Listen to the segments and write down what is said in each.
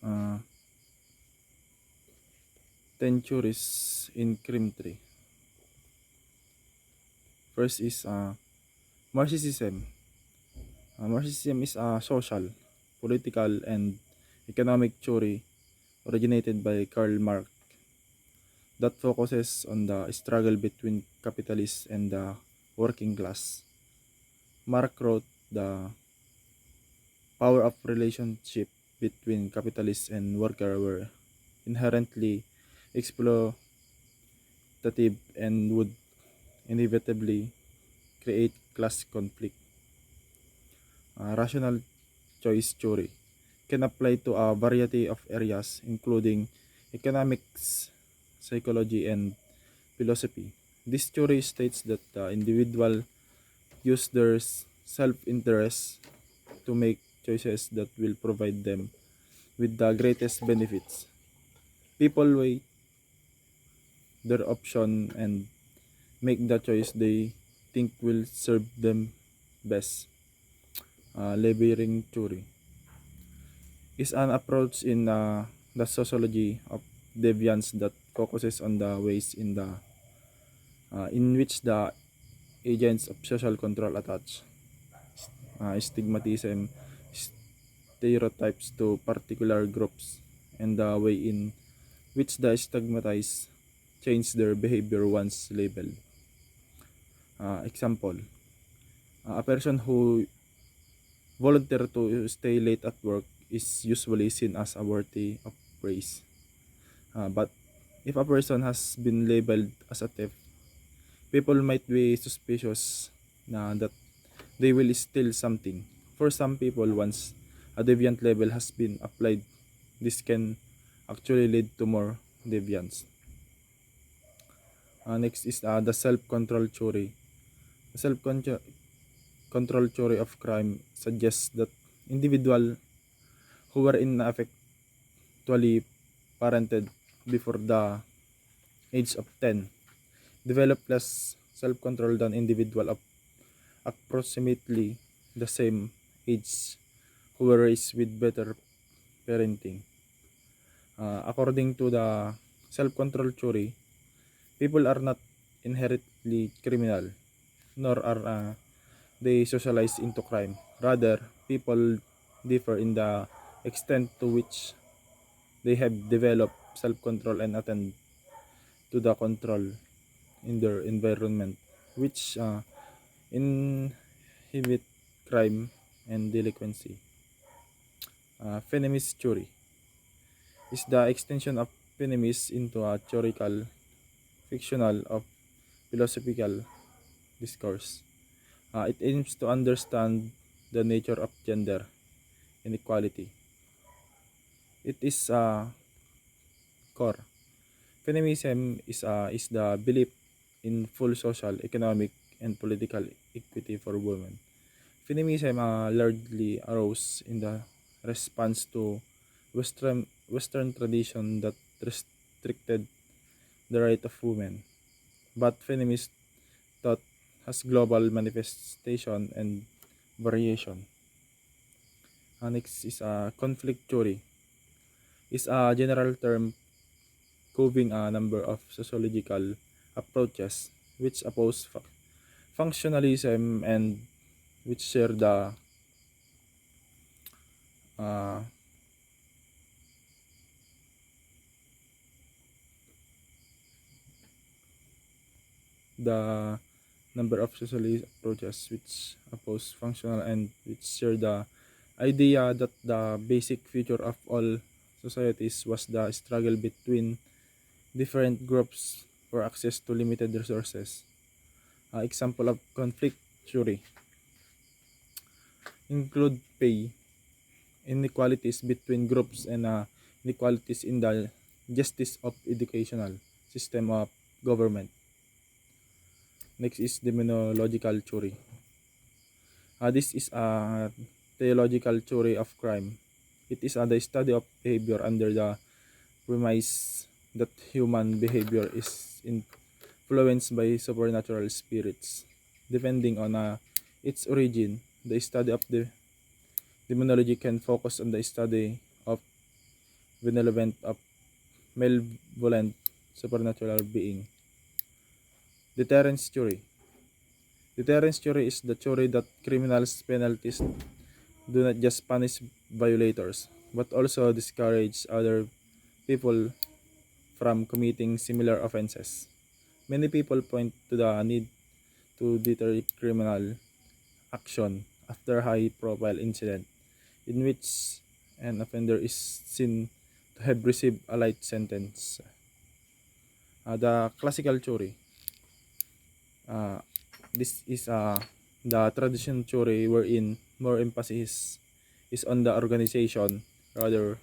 uh, 10 theories in crime tree. First is Marxism. Marxism is a social, political, and economic theory originated by Karl Marx that focuses on the struggle between capitalists and the working class. Marx wrote the power of relationship between capitalists and worker were inherently exploitative and would inevitably create class conflict. Rational choice theory can apply to a variety of areas including economics, psychology, and philosophy. This theory states that the individual use their self-interest to make choices that will provide them with the greatest benefits. People weigh their option and make the choice they think will serve them best. Labyrinth theory is an approach in the sociology of deviance that focuses on the ways in which the agents of social control attach stigmatism, stereotypes to particular groups, and the way in which the stigmatized change their behavior once labeled. Example, a person who volunteer to stay late at work is usually seen as a worthy of praise. But if a person has been labeled as a thief, people might be suspicious that they will steal something. For some people, once a deviant label has been applied, this can actually lead to more deviance. Next is the self-control theory. The self-control theory of crime suggests that individuals who were ineffectually parented before the age of 10 develop less self-control than individuals of approximately the same age who were raised with better parenting. According to the self-control theory, people are not inherently criminal, nor are they socialized into crime. Rather, people differ in the extent to which they have developed self-control and attend to the control in their environment, which inhibit crime and delinquency. Feminist theory is the extension of feminism into a theoretical, fictional, of philosophical discourse. It aims to understand the nature of gender inequality. It is core. Feminism is the belief in full social, economic, and political equity for women. Feminism largely arose in the response to Western tradition that restricted the right of women. But feminist thought has global manifestation and variation. Next is conflict theory. Is a general term covering a number of sociological approaches which oppose functionalism and which share uh, the number of socialist approaches which oppose functional and which share the idea that the basic feature of all societies was the struggle between different groups for access to limited resources. Example of conflict theory include pay inequalities between groups and inequalities in the justice of educational system of government. Next is demonological theory. This is a theological theory of crime. It is the study of behavior under the premise that human behavior is influenced by supernatural spirits. Depending on its origin, the study of the demonology can focus on the study of benevolent of malevolent supernatural being. Deterrence theory. Deterrence theory is the theory that criminals penalties do not just punish violators, but also discourage other people from committing similar offenses. Many people point to the need to deter criminal action after high-profile incident in which an offender is seen to have received a light sentence. The classical theory. Uh, this is the traditional theory wherein more emphasis is on the organization rather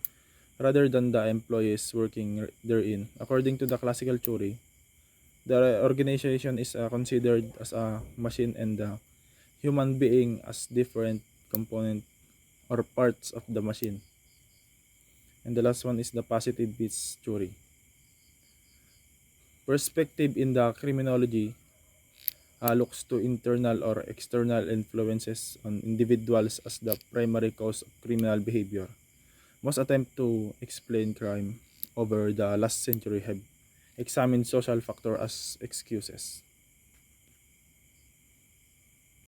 rather than the employees working therein. According to the classical theory, the organization is considered as a machine and the human being as different component or parts of the machine. And the last one is the positivist theory. Perspective in the criminology looks to internal or external influences on individuals as the primary cause of criminal behavior. Most attempt to explain crime over the last century have examined social factor as excuses.